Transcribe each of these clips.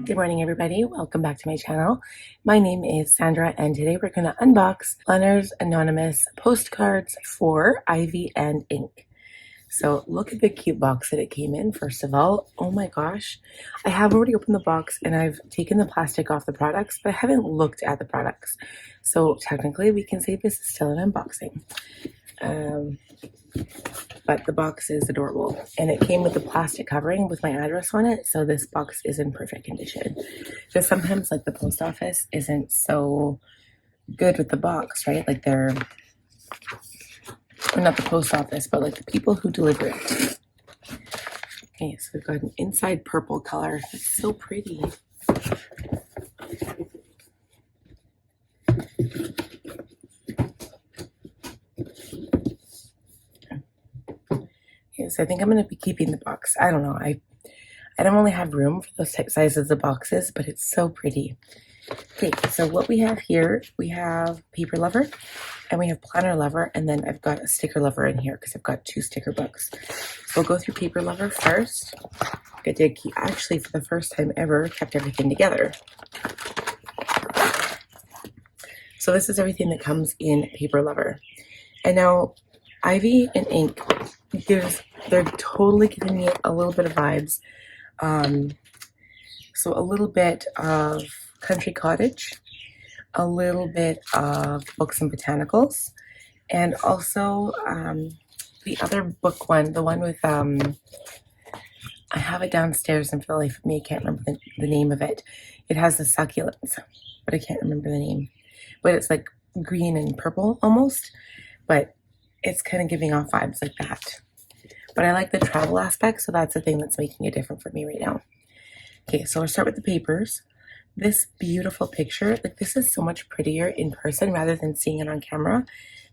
Good morning, everybody. Welcome back to my channel. My name is Sandra, and today we're going to unbox Leonard's Anonymous postcards for Ivy and ink. So look at the cute box that it came in, first of all. Oh my gosh. I have already opened the box and I've taken the plastic off the products, but I haven't looked at the products. So technically we can say this is still an unboxing. But the box is adorable, and it came with a plastic covering with my address on it, so this box is in perfect condition. Because sometimes like the post office isn't so good with the box, right? Like they're, or not the post office, but like the people who deliver it. Okay, so we've got an inside purple color. It's so pretty. So I think I'm going to be keeping the box. I don't know. I don't really have room for those type sizes of boxes, but it's so pretty. Okay, so what we have here, we have paper lover and we have planner lover, and then I've got a sticker lover in here because I've got 2 sticker books. So we'll go through paper lover first. I did actually, for the first time ever, kept everything together. So this is everything that comes in paper lover. And now Ivy and ink they're totally giving me a little bit of vibes. So a little bit of country cottage, a little bit of books and botanicals, and also the other book one, the one with I have it downstairs, and for the life of me I can't remember the name of it. It has the succulents, but I can't remember the name. But it's like green and purple almost, but it's kind of giving off vibes like that. But I like the travel aspect, so that's the thing that's making it different for me right now. Okay, so we'll start with the papers. This beautiful picture, like this is so much prettier in person rather than seeing it on camera.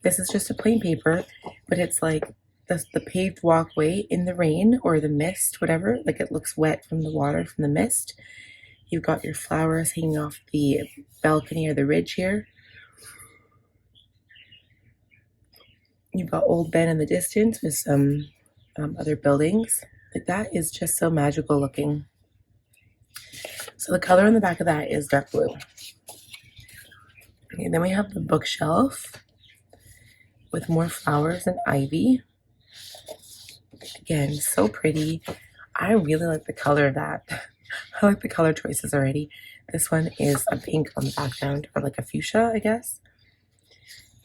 This is just a plain paper, but it's like the paved walkway in the rain or the mist, whatever. Like it looks wet from the water, from the mist. You've got your flowers hanging off the balcony or the ridge here. You've got Old Ben in the distance with some other buildings. Like that is just so magical looking. So the color on the back of that is dark blue. Okay, then we have the bookshelf with more flowers and ivy. Again, so pretty. I really like the color of that. I like the color choices already. This one is a pink on the background, or like a fuchsia, I guess.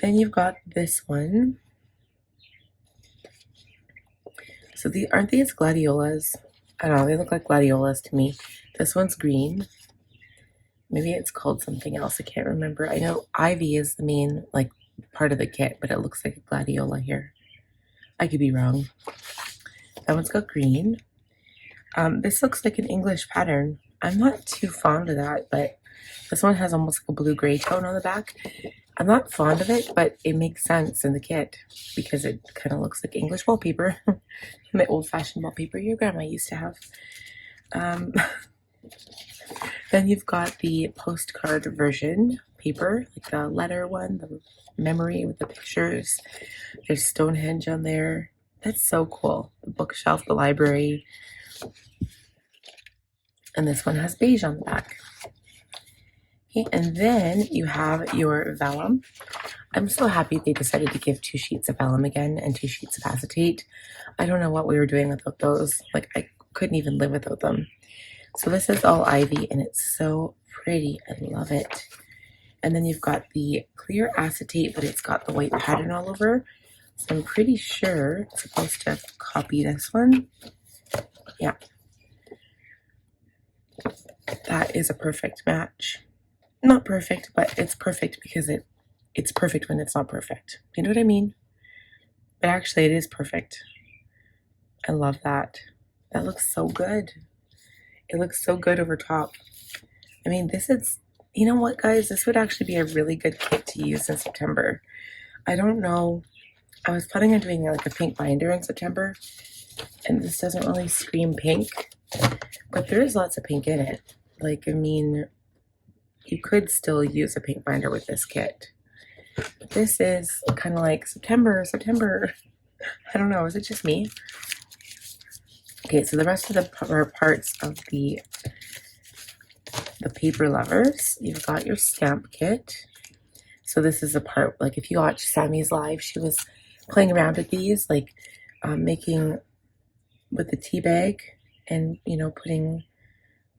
Then you've got this one. So aren't these gladiolas? I don't know, they look like gladiolas to me. This one's green. Maybe it's called something else, I can't remember. I know ivy is the main like part of the kit, but it looks like a gladiola here. I could be wrong. That one's got green. This looks like an English pattern. I'm not too fond of that, but this one has almost like a blue-gray tone on the back. I'm not fond of it, but it makes sense in the kit because it kind of looks like English wallpaper. My old-fashioned wallpaper your grandma used to have. Then you've got the postcard version paper, like the letter one, the memory with the pictures. There's Stonehenge on there. That's so cool. The bookshelf, the library. And this one has beige on the back. Okay, and then you have your vellum. I'm so happy they decided to give 2 sheets of vellum again and 2 sheets of acetate. I don't know what we were doing without those. Like I couldn't even live without them. So this is all ivy and it's so pretty. I love it. And then you've got the clear acetate, but it's got the white pattern all over. So I'm pretty sure it's supposed to copy this one. Yeah. That is a perfect match. Not perfect, but it's perfect because it's perfect when it's not perfect. You know what I mean? But actually it is perfect. I love that. That looks so good. It looks so good over top. I mean, this is, you know what, guys? This would actually be a really good kit to use in September. I don't know. I was planning on doing like a pink binder in September, and this doesn't really scream pink, but there is lots of pink in it. Like, I mean, you could still use a pink binder with this kit. But this is kind of like September. I don't know. Is it just me? Okay, so the rest of the parts of the the paper lovers, you've got your stamp kit. So this is a part, like if you watch Sammy's live, she was playing around with these, like making with the tea bag and, you know, putting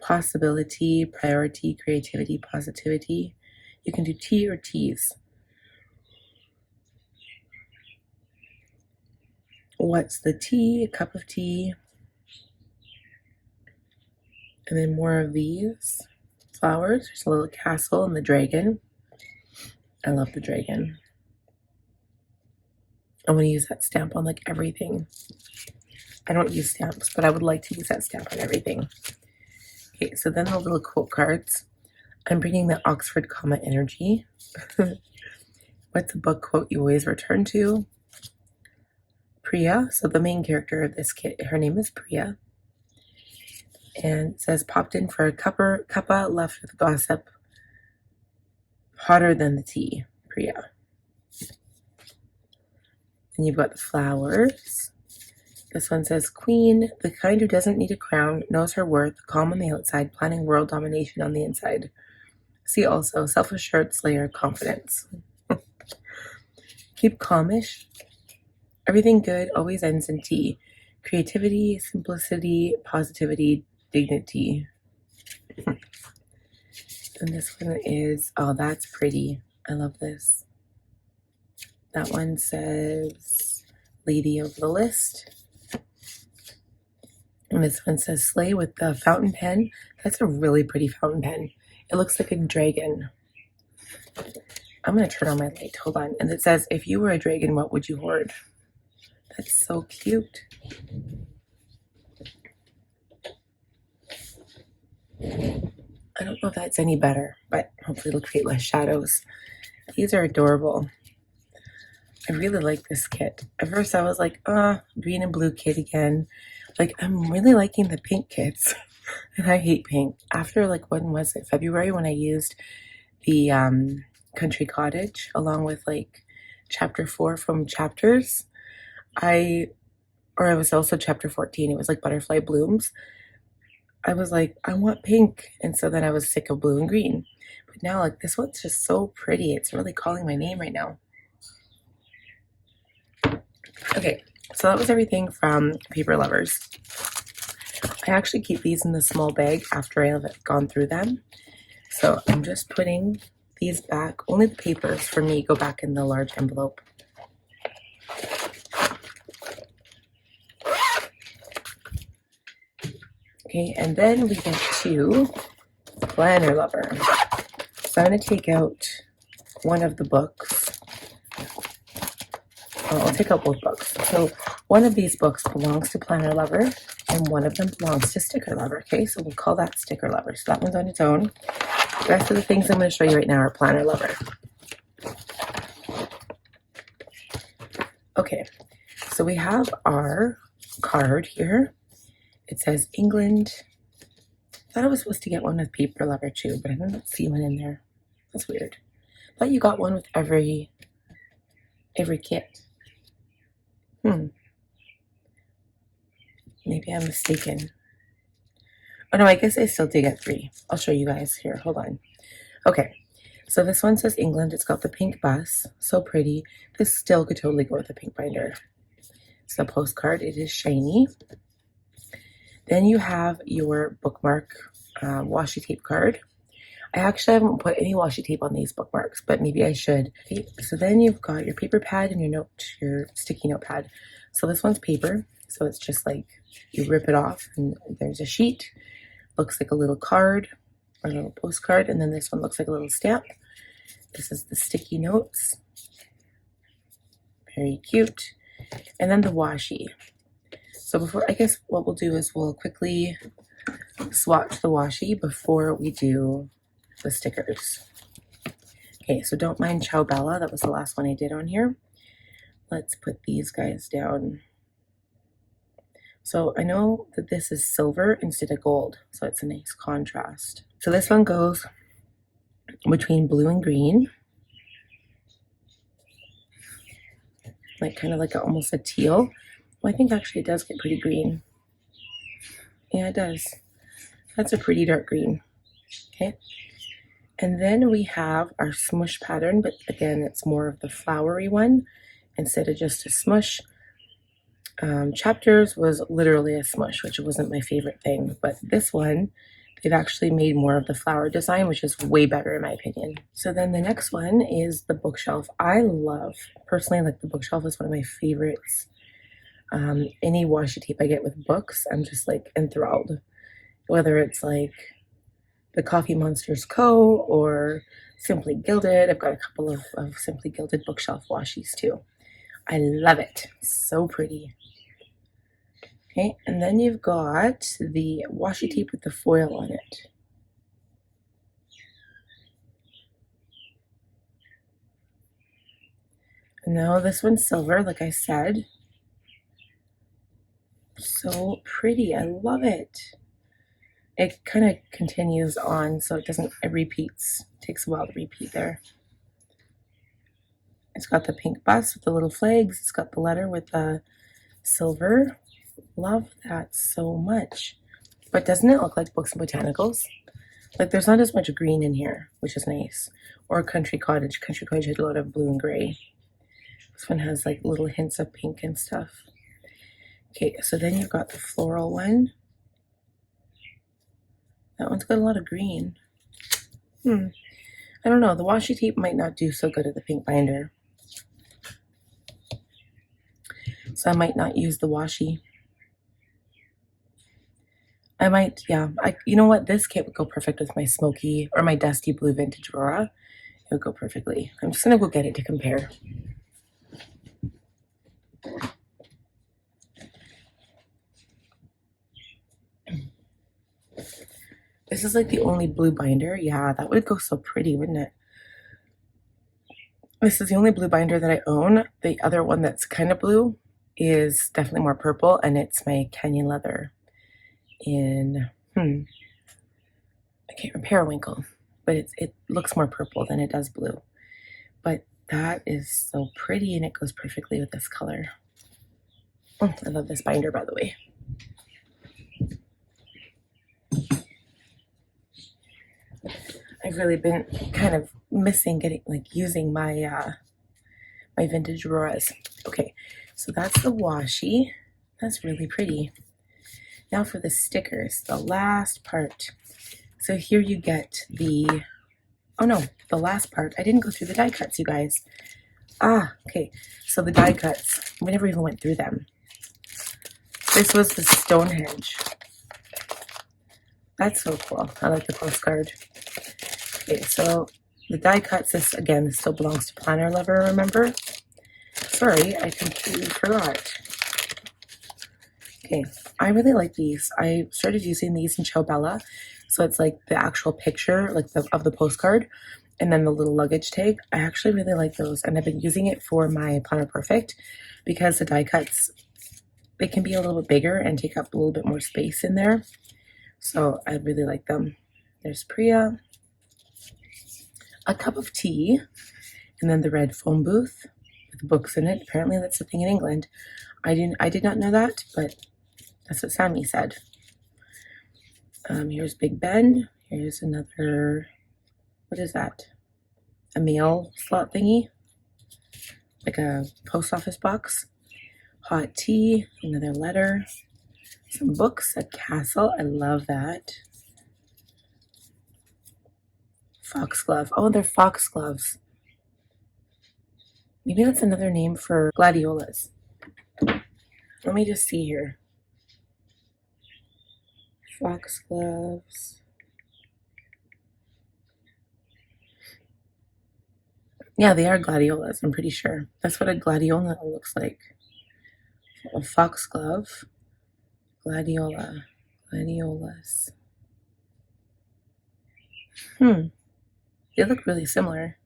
possibility, priority, creativity, positivity. You can do tea or teas. What's the tea? A cup of tea. And then more of these flowers. There's a little castle and the dragon. I love the dragon. I want to use that stamp on like everything. I don't use stamps, but I would like to use that stamp on everything. Okay, so then the little quote cards. I'm bringing the Oxford comma energy. What's a book quote you always return to? Priya, so the main character of this kit, her name is Priya. And it says, popped in for a cuppa, left with gossip, hotter than the tea, Priya. And you've got the flowers. This one says, queen, the kind who doesn't need a crown, knows her worth, calm on the outside, planning world domination on the inside. See also, self-assured slayer, confidence. Keep calmish. Everything good always ends in T. Creativity, simplicity, positivity, dignity. And this one is, oh, that's pretty. I love this. That one says Lady of the List. And this one says Slay with the fountain pen. That's a really pretty fountain pen. It looks like a dragon. I'm going to turn on my light. Hold on. And it says, if you were a dragon, what would you hoard? That's so cute. I don't know if that's any better, but hopefully it'll create less shadows. These are adorable. I really like this kit. At first I was like, green and blue kit again. Like, I'm really liking the pink kits. And I hate pink. After, like, when was it? February, when I used the Country Cottage along with, like, chapter 4 from Chapters. It was also chapter 14. It was like Butterfly Blooms. I was like, I want pink. And so then I was sick of blue and green. But now, like, this one's just so pretty. It's really calling my name right now. Okay, so that was everything from Paper Lovers. I actually keep these in the small bag after I've gone through them. So I'm just putting these back. Only the papers for me go back in the large envelope. Okay, and then we get to Planner Lover. So I'm going to take out one of the books. I'll take out both books. So one of these books belongs to Planner Lover, and one of them belongs to Sticker Lover. Okay, so we'll call that Sticker Lover. So that one's on its own. The rest of the things I'm going to show you right now are Planner Lover. Okay, so we have our card here. It says England. I thought I was supposed to get one with Paper Lover too, but I don't see one in there. That's weird. But you got one with every kit. Maybe I'm mistaken. Oh no, I guess I still did get 3. I'll show you guys here. Hold on. Okay, so this one says England. It's got the pink bus. So pretty. This still could totally go with a pink binder. It's a postcard. It is shiny. Then you have your bookmark washi tape card. I actually haven't put any washi tape on these bookmarks, but maybe I should. Okay, so then you've got your paper pad and your sticky note pad. So this one's paper. So it's just like you rip it off and there's a sheet. Looks like a little card or a little postcard. And then this one looks like a little stamp. This is the sticky notes. Very cute. And then the washi. So before, I guess what we'll do is we'll quickly swatch the washi before we do the stickers. Okay, so don't mind Ciao Bella. That was the last one I did on here. Let's put these guys down. So I know that this is silver instead of gold, so it's a nice contrast. So this one goes between blue and green. Like kind of like almost a teal. Well, I think actually it does get pretty green. Yeah, it does. That's a pretty dark green. Okay, and then we have our smush pattern, but again, it's more of the flowery one instead of just a smush. Chapters was literally a smush, which wasn't my favorite thing, but this one, they've actually made more of the flower design, which is way better in my opinion. So then the next one is the bookshelf. I love, personally, like the bookshelf is one of my favorites. Any washi tape I get with books, I'm just like enthralled. Whether it's like the Coffee Monsters Co. or Simply Gilded. I've got a couple of Simply Gilded bookshelf washies too. I love it. So pretty. Okay, and then you've got the washi tape with the foil on it. And now this one's silver, like I said. So pretty. I love it. It kind of continues on, so it repeats. It takes a while to repeat there. It's got the pink bust with the little flags. It's got the letter with the silver. Love that so much. But doesn't it look like Books and Botanicals? Like there's not as much green in here, which is nice. Or Country Cottage. Country Cottage had a lot of blue and gray. This one has like little hints of pink and stuff. Okay, so then you've got the floral one. That one's got a lot of green. I don't know. The washi tape might not do so good at the pink binder. So I might not use the washi. I might, yeah. You know what? This kit would go perfect with my smoky or my dusty blue vintage Aurora. It would go perfectly. I'm just gonna go get it to compare. This is like the only blue binder. Yeah, that would go so pretty, wouldn't it? This is the only blue binder that I own. The other one that's kind of blue is definitely more purple, and it's my Canyon Leather in, I can't remember, Periwinkle, but it looks more purple than it does blue. But that is so pretty, and it goes perfectly with this color. Oh, I love this binder, by the way. I've really been kind of missing using my my vintage Auroras. Okay, so that's the washi. That's really pretty. Now for the stickers, the last part. So here you get the, oh no, the last part. I didn't go through the die cuts, you guys. Okay, so the die cuts, we never even went through them. This was the Stonehenge. That's so cool. I like the postcard. Okay, so the die cuts, this still belongs to Planner Lover, remember? Sorry, I completely forgot. Okay, I really like these. I started using these in Ciao Bella. So it's like the actual picture, of the postcard, and then the little luggage tag. I actually really like those, and I've been using it for my Planner Perfect because the die cuts, they can be a little bit bigger and take up a little bit more space in there. So I really like them. There's Priya, a cup of tea, and then the red phone booth with books in it. Apparently that's a thing in England. I did not know that, but that's what Sammy said. Here's Big Ben. Here's another, what is that? A mail slot thingy, like a post office box. Hot tea, another letter, some books, a castle. I love that. Foxglove. Oh, they're foxgloves. Maybe that's another name for gladiolas. Let me just see here. Foxgloves. Yeah, they are gladiolas, I'm pretty sure. That's what a gladiola looks like. A foxglove. Gladiola. Gladiolas. They look really similar.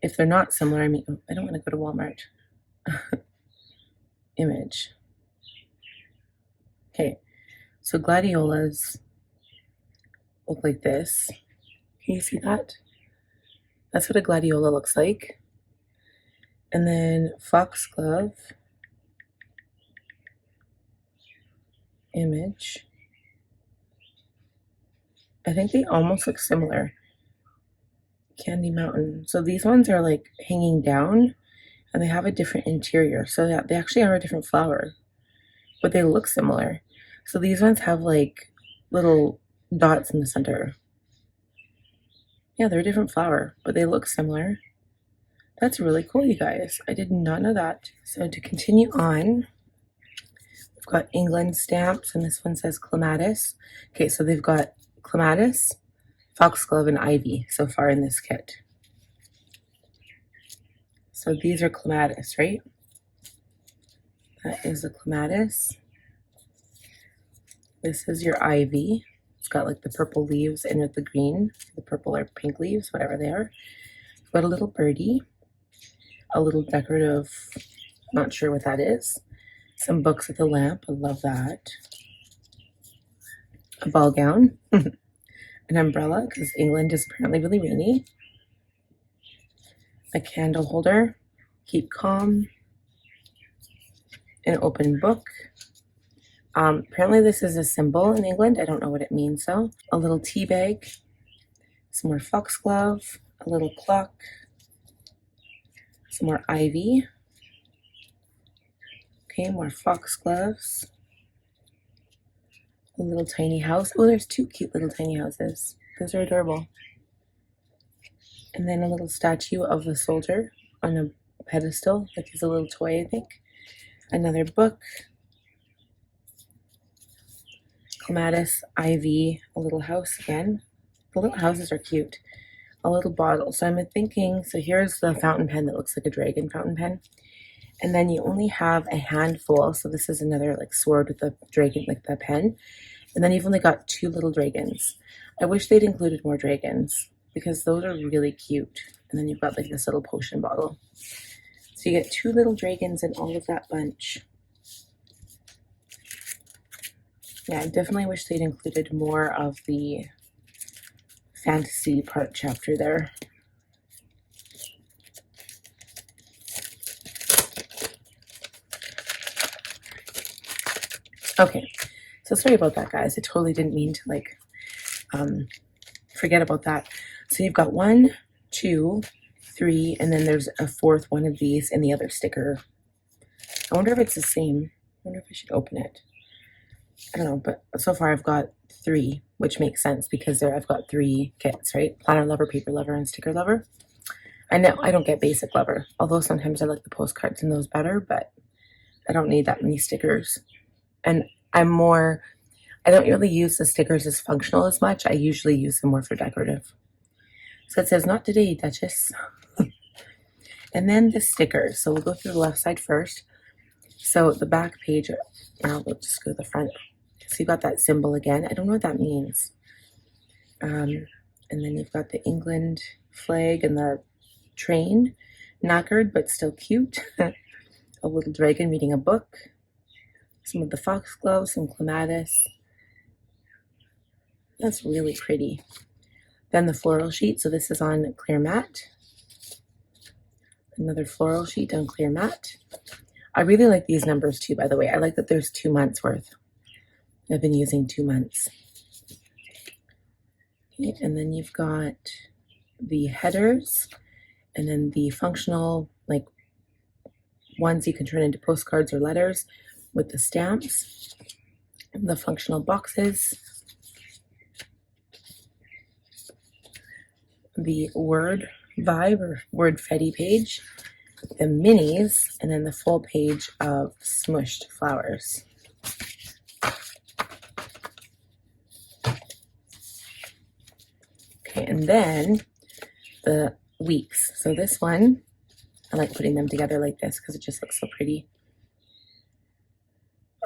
If they're not similar, I mean, I don't want to go to Walmart. Image. Okay, so gladiolas look like this. Can you see that? That's what a gladiola looks like. And then foxglove. Image. I think they almost look similar. Candy Mountain. So these ones are like hanging down and they have a different interior. So that they actually are a different flower, but they look similar. So these ones have like little dots in the center. Yeah, they're a different flower, but they look similar. That's really cool, you guys. I did not know that. So to continue on, we've got England stamps, and this one says clematis. Okay, so they've got clematis, foxglove, and ivy so far in this kit. So these are clematis, right? That is a clematis. This is your ivy. It's got like the purple leaves in with the green, the purple or pink leaves, whatever they are. You've got a little birdie, a little decorative, not sure what that is. Some books with a lamp, I love that. A ball gown, an umbrella, because England is apparently really rainy. A candle holder, keep calm. An open book. Apparently this is a symbol in England. I don't know what it means though. A little tea bag, some more foxglove, a little clock, some more ivy. Okay, more foxgloves. A little tiny house. Oh, there's two cute little tiny houses. Those are adorable. And then a little statue of a soldier on a pedestal, like he's a little toy, I think. Another book. Clematis, ivy, a little house again. The little houses are cute. A little bottle. So I'm thinking, so here's the fountain pen that looks like a dragon fountain pen. And then you only have a handful. So this is another like sword with the dragon, like the pen. And then you've only got two little dragons. I wish they'd included more dragons because those are really cute. And then you've got like this little potion bottle. So you get two little dragons in all of that bunch. Yeah, I definitely wish they'd included more of the fantasy part chapter there. Okay, so sorry about that, guys. I totally didn't mean to like forget about that. So you've got 1, 2, 3, and then there's a fourth one of these in the other sticker. I wonder if it's the same. I wonder if I should open it. I don't know, but so far I've got 3, which makes sense because there I've got 3 kits, right? Planner lover, paper lover, and sticker lover. I know I don't get basic lover, although sometimes I like the postcards in those better, but I don't need that many stickers. And I don't really use the stickers as functional as much. I usually use them more for decorative. So it says, not today, Duchess. And then the stickers. So we'll go through the left side first. So the back page, we'll just go to the front. So you've got that symbol again. I don't know what that means. And then you've got the England flag and the train, knackered but still cute. A little dragon reading a book. Some of the foxgloves, some clematis. That's really pretty. Then the floral sheet. So this is on clear matte. Another floral sheet on clear matte. I really like these numbers too, by the way. I like that there's 2 months worth. I've been using 2 months. Okay, and then you've got the headers, and then the functional, like, ones you can turn into postcards or letters with the stamps, the functional boxes, the word vibe or word fetty page, the minis, and then the full page of smushed flowers. Okay, and then the weeks. So this one, I like putting them together like this because it just looks so pretty.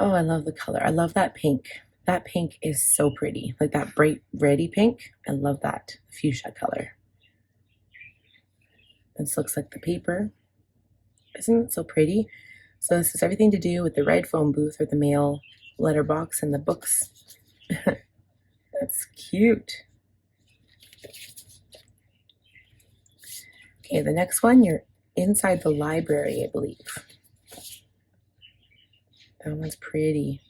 Oh, I love the color. I love that pink. That pink is so pretty. Like that bright reddy pink. I love that fuchsia color. This looks like the paper. Isn't it so pretty? So this is everything to do with the red phone booth or the mail letterbox and the books. That's cute. Okay, the next one, you're inside the library, I believe. That one's pretty.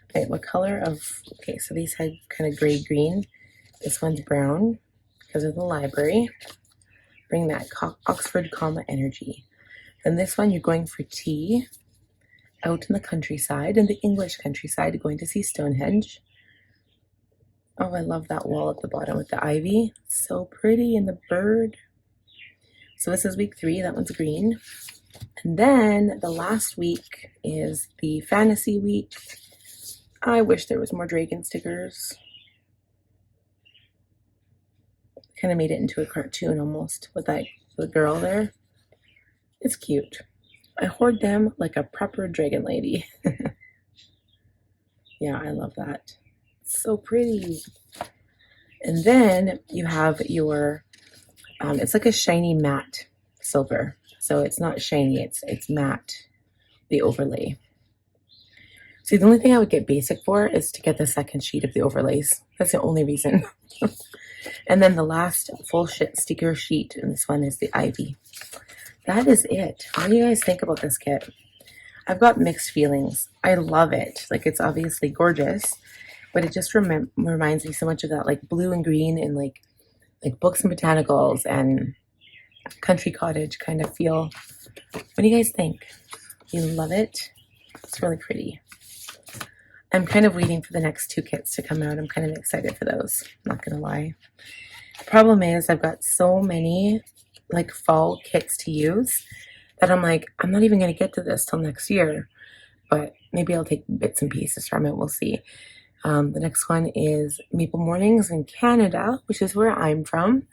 Okay, what color of, okay, so these had kind of gray-green. This one's brown because of the library. Bring that Oxford comma energy. Then this one, you're going for tea out in the countryside, in the English countryside, going to see Stonehenge. Oh, I love that wall at the bottom with the ivy. So pretty, and the bird. So this is week 3. That one's green. And then the last week is the fantasy week. I wish there was more dragon stickers. Kind of made it into a cartoon almost with that the girl there. It's cute. I hoard them like a proper dragon lady. Yeah, I love that. It's so pretty. And then you have your, it's like a shiny matte silver. So it's not shiny, it's matte, the overlay. See, the only thing I would get basic for is to get the second sheet of the overlays. That's the only reason. And then the last full sticker sheet, and this one is the ivy. That is it. What do you guys think about this kit? I've got mixed feelings. I love it. Like, it's obviously gorgeous, but it just reminds me so much of that, like, blue and green and like Books and Botanicals and Country Cottage kind of feel. What do you guys think? You love it? It's really pretty. I'm kind of waiting for the next 2 kits to come out. I'm kind of excited for those, I'm not gonna lie. The problem is I've got so many like fall kits to use that I'm like, I'm not even gonna get to this till next year, but maybe I'll take bits and pieces from it, we'll see. The next one is Maple Mornings in Canada, which is where I'm from.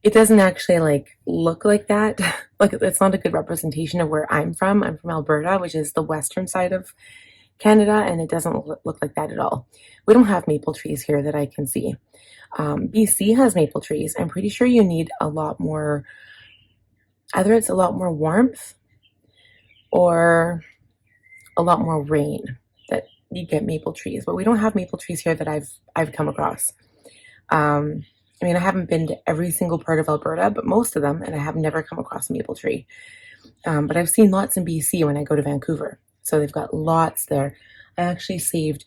It doesn't actually like look like that. Like, it's not a good representation of where I'm from. I'm from Alberta, which is the western side of Canada, and it doesn't look like that at all. We don't have maple trees here that I can see. BC has maple trees. I'm pretty sure you need a lot more, either it's a lot more warmth or a lot more rain that you get maple trees, but we don't have maple trees here that I've come across. I mean, I haven't been to every single part of Alberta, but most of them, and I have never come across a maple tree. But I've seen lots in BC when I go to Vancouver. So they've got lots there. I actually saved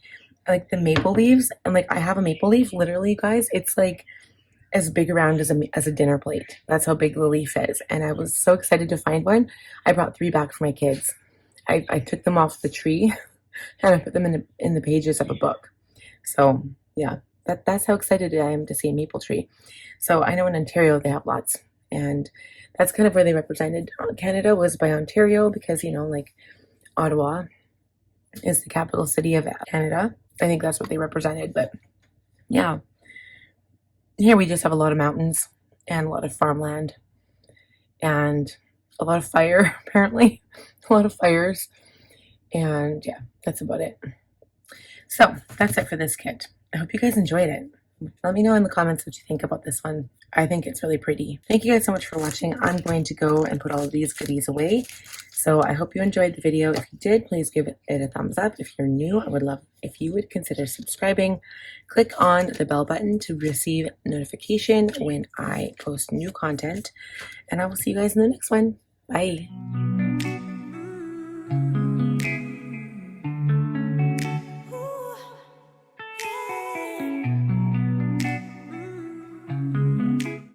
like the maple leaves, and like I have a maple leaf, literally, guys, it's like as big around as a dinner plate. That's how big the leaf is. And I was so excited to find one. I brought 3 back for my kids. I took them off the tree and I put them in the pages of a book. So yeah, that's how excited I am to see a maple tree. So I know in Ontario they have lots, and that's kind of where they represented Canada, was by Ontario, because, you know, like Ottawa is the capital city of Canada. I think that's what they represented, but yeah. Here we just have a lot of mountains and a lot of farmland and a lot of fire, apparently. A lot of fires. And yeah, that's about it. So that's it for this kit. I hope you guys enjoyed it. Let me know in the comments what you think about this one. I think it's really pretty. Thank you guys so much for watching. I'm going to go and put all of these goodies away. So I hope you enjoyed the video. If you did, please give it a thumbs up. If you're new, I would love if you would consider subscribing. Click on the bell button to receive notification when I post new content. And I will see you guys in the next one. Bye.